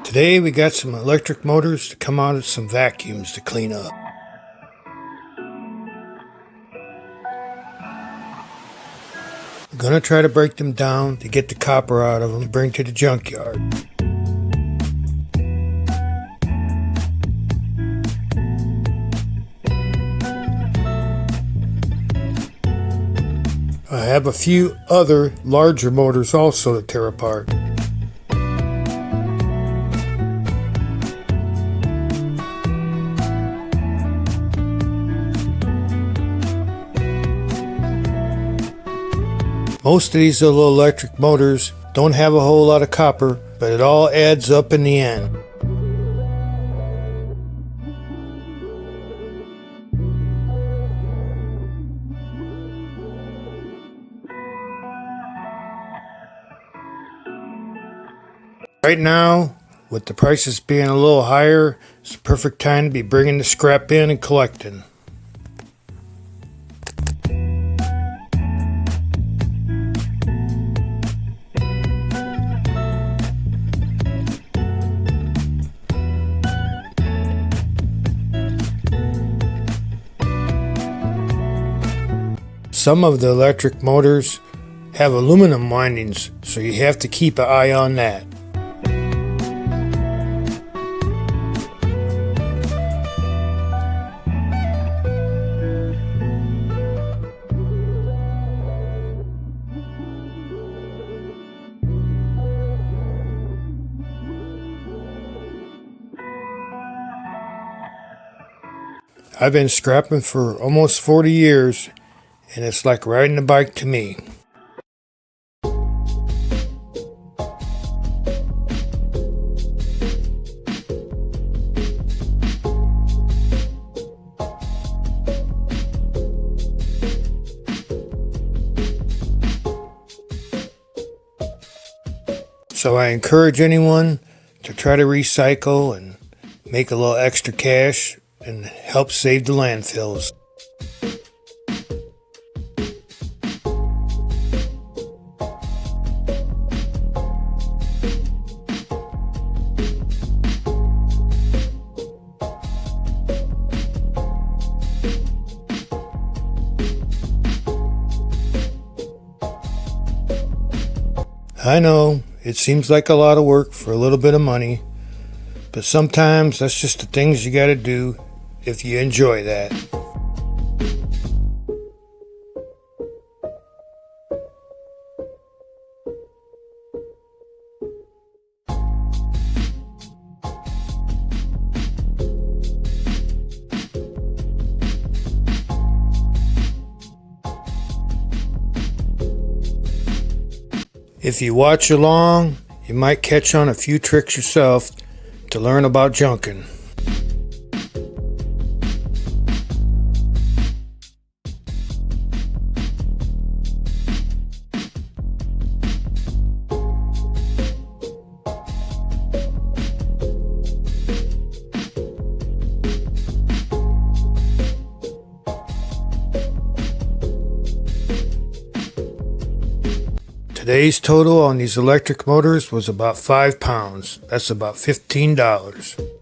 Today we got some electric motors to come out of some vacuums to clean up. I'm going to try to break them down to get the copper out of them and bring to the junkyard. I have a few other larger motors also to tear apart. Most of these little electric motors don't have a whole lot of copper, but it all adds up in the end. Right now, with the prices being a little higher, it's the perfect time to be bringing the scrap in and collecting. Some of the electric motors have aluminum windings, so you have to keep an eye on that. I've been scrapping for almost 40 years, and it's like riding a bike to me. So I encourage anyone to try to recycle and make a little extra cash and help save the landfills. I know, it seems like a lot of work for a little bit of money, but sometimes that's just the things you gotta do if you enjoy that. If you watch along, you might catch on a few tricks yourself to learn about junking. Today's total on these electric motors was about 5 pounds. That's about $15.